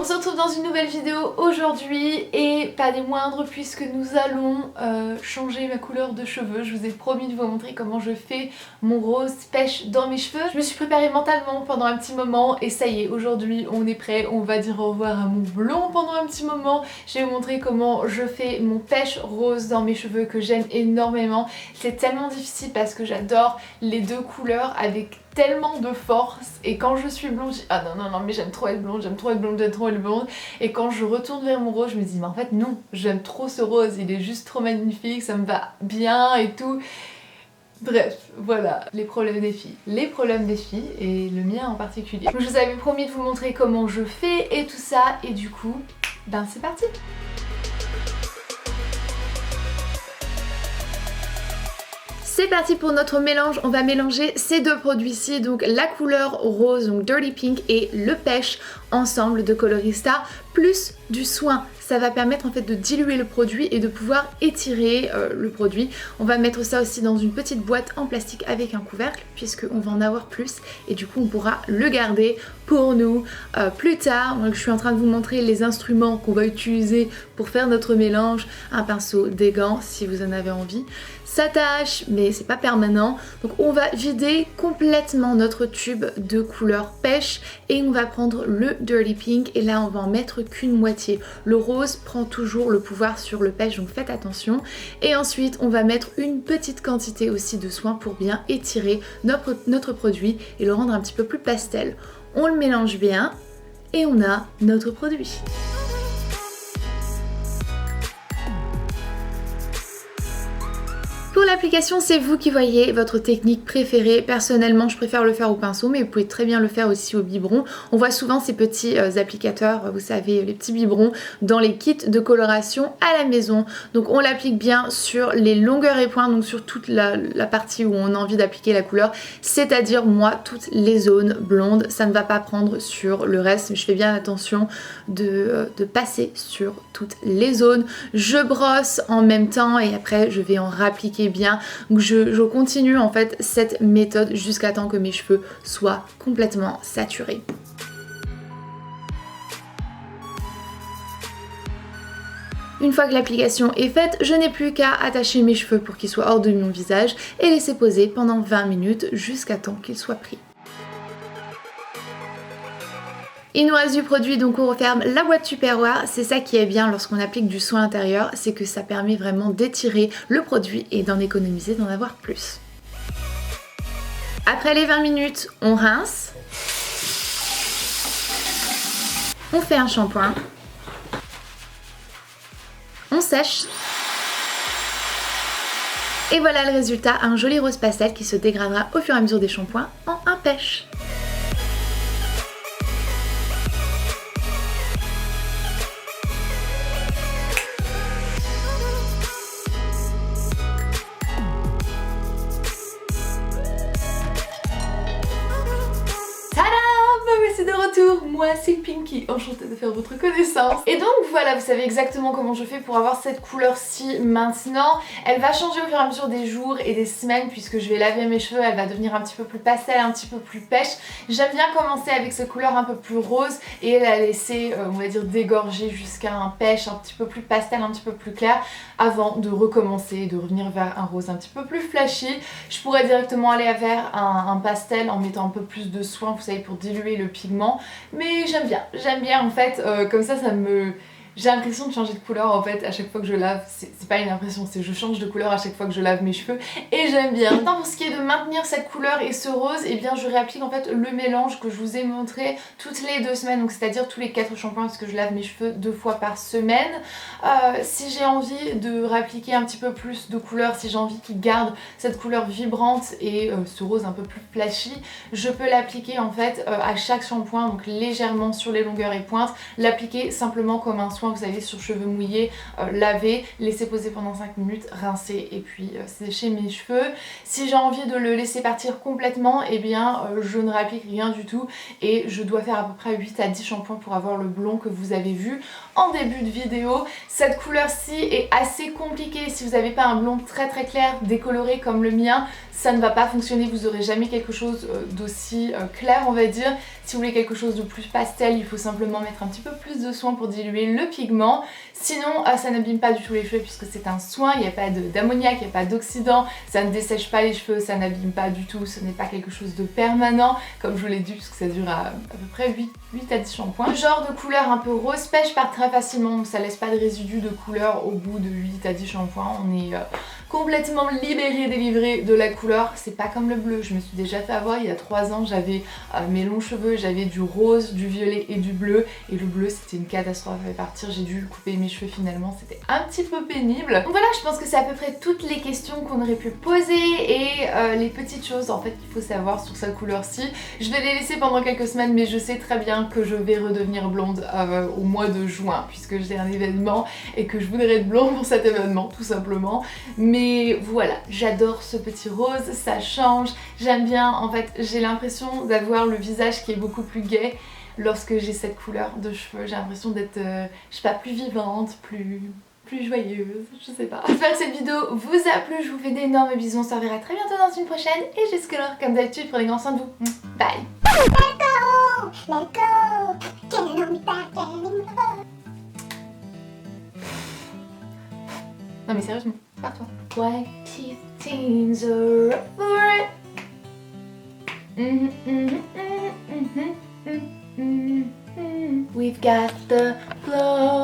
On se retrouve dans une nouvelle vidéo aujourd'hui et pas des moindres puisque nous allons changer ma couleur de cheveux. Je vous ai promis de vous montrer comment je fais mon rose pêche dans mes cheveux. Je me suis préparée mentalement pendant un petit moment et ça y est, aujourd'hui on est prêt. On va dire au revoir à mon blond pendant un petit moment. Je vais vous montrer comment je fais mon pêche rose dans mes cheveux que j'aime énormément. C'est tellement difficile parce que j'adore les deux couleurs avec tellement de force et quand je suis blonde, ah non mais j'aime trop être blonde, j'aime trop être blonde, j'aime trop être blonde, et quand je retourne vers mon rose je me dis mais en fait non, j'aime trop ce rose, il est juste trop magnifique, ça me va bien et tout. Bref, voilà, les problèmes des filles et le mien en particulier. Donc, je vous avais promis de vous montrer comment je fais et tout ça et du coup, ben c'est parti. C'est parti pour notre mélange, on va mélanger ces deux produits-ci, donc la couleur rose, donc Dirty Pink, et le pêche ensemble de Colorista, plus du soin. Ça va permettre en fait de diluer le produit et de pouvoir étirer le produit. On va mettre ça aussi dans une petite boîte en plastique avec un couvercle puisqu'on va en avoir plus et du coup on pourra le garder pour nous plus tard. Donc, je suis en train de vous montrer les instruments qu'on va utiliser pour faire notre mélange. Un pinceau, des gants si vous en avez envie. Ça tâche mais c'est pas permanent. Donc on va vider complètement notre tube de couleur pêche et on va prendre le Dirty Pink et là on va en mettre qu'une moitié. Le rose prend toujours le pouvoir sur le pêche donc faites attention. Et ensuite on va mettre une petite quantité aussi de soin pour bien étirer notre produit et le rendre un petit peu plus pastel. On le mélange bien et on a notre produit. Pour l'application, c'est vous qui voyez votre technique préférée. Personnellement, je préfère le faire au pinceau, mais vous pouvez très bien le faire aussi au biberon. On voit souvent ces petits applicateurs, vous savez, les petits biberons dans les kits de coloration à la maison. Donc on l'applique bien sur les longueurs et points, donc sur toute la partie où on a envie d'appliquer la couleur, c'est-à-dire moi, toutes les zones blondes. Ça ne va pas prendre sur le reste, mais je fais bien attention de passer sur toutes les zones. Je brosse en même temps et après je vais en réappliquer bien. Donc je continue en fait cette méthode jusqu'à temps que mes cheveux soient complètement saturés. Une fois que l'application est faite, je n'ai plus qu'à attacher mes cheveux pour qu'ils soient hors de mon visage et laisser poser pendant 20 minutes jusqu'à temps qu'ils soient pris. Il nous reste du produit, donc on referme la boîte Tupperware. C'est ça qui est bien lorsqu'on applique du soin intérieur, c'est que ça permet vraiment d'étirer le produit et d'en économiser, d'en avoir plus. Après les 20 minutes, on rince. On fait un shampoing. On sèche. Et voilà le résultat, un joli rose pastel qui se dégradera au fur et à mesure des shampoings en un pêche. C'est de retour, moi c'est Pinky, enchantée de faire votre connaissance. Et donc voilà, vous savez exactement comment je fais pour avoir cette couleur-ci maintenant. Elle va changer au fur et à mesure des jours et des semaines puisque je vais laver mes cheveux, elle va devenir un petit peu plus pastel, un petit peu plus pêche. J'aime bien commencer avec cette couleur un peu plus rose et la laisser, on va dire, dégorger jusqu'à un pêche un petit peu plus pastel, un petit peu plus clair avant de recommencer, de revenir vers un rose un petit peu plus flashy. Je pourrais directement aller vers un pastel en mettant un peu plus de soin, vous savez, pour diluer le pigment, mais j'aime bien en fait, comme ça me... J'ai l'impression de changer de couleur en fait à chaque fois que je lave, c'est pas une impression, c'est je change de couleur à chaque fois que je lave mes cheveux et j'aime bien. Maintenant pour ce qui est de maintenir cette couleur et ce rose, et bien je réapplique en fait le mélange que je vous ai montré toutes les 2 semaines, donc c'est-à-dire tous les 4 shampoings parce que je lave mes cheveux 2 fois par semaine. Si j'ai envie de réappliquer un petit peu plus de couleur, si j'ai envie qu'il garde cette couleur vibrante et ce rose un peu plus flashy, je peux l'appliquer en fait à chaque shampoing, donc légèrement sur les longueurs et pointes, l'appliquer simplement comme un soin soin, vous savez, sur cheveux mouillés, laver, laisser poser pendant 5 minutes, rincer et puis sécher mes cheveux. Si j'ai envie de le laisser partir complètement, eh bien je ne réapplique rien du tout et je dois faire à peu près 8 à 10 shampoings pour avoir le blond que vous avez vu en début de vidéo. Cette couleur-ci est assez compliquée si vous n'avez pas un blond très clair, décoloré comme le mien, ça ne va pas fonctionner, vous aurez jamais quelque chose d'aussi clair on va dire. Si vous voulez quelque chose de plus pastel, il faut simplement mettre un petit peu plus de soin pour diluer le pigment. Sinon ça n'abîme pas du tout les cheveux puisque c'est un soin, il n'y a pas d'ammoniac, il n'y a pas d'oxydant, ça ne dessèche pas les cheveux, ça n'abîme pas du tout, ce n'est pas quelque chose de permanent comme je vous l'ai dit puisque ça dure à peu près 8 à 10 shampoings. Le genre de couleur un peu rose pêche part très facilement, donc ça laisse pas de résidus de couleur au bout de 8 à 10 shampoings. On est complètement libéré, délivré de la couleur. C'est pas comme le bleu, je me suis déjà fait avoir il y a 3 ans, j'avais mes longs cheveux, j'avais du rose, du violet et du bleu, et le bleu c'était une catastrophe à partir, j'ai dû couper mes cheveux finalement, c'était un petit peu pénible. Donc voilà, je pense que c'est à peu près toutes les questions qu'on aurait pu poser et les petites choses en fait qu'il faut savoir sur cette couleur-ci. Je vais les laisser pendant quelques semaines, mais je sais très bien que je vais redevenir blonde au mois de juin puisque j'ai un événement et que je voudrais être blonde pour cet événement tout simplement. Mais voilà, j'adore ce petit rose, ça change, j'aime bien, en fait j'ai l'impression d'avoir le visage qui est beaucoup plus gai lorsque j'ai cette couleur de cheveux, j'ai l'impression d'être, je sais pas, plus vivante, plus joyeuse, je sais pas. J'espère que cette vidéo vous a plu, je vous fais d'énormes bisous, on se reverra très bientôt dans une prochaine et jusque-là, comme d'habitude, prenez grand soin de vous. Bye. Let go. Non mais sérieusement, pars-toi. White teeth teens are over it. We've got the flow.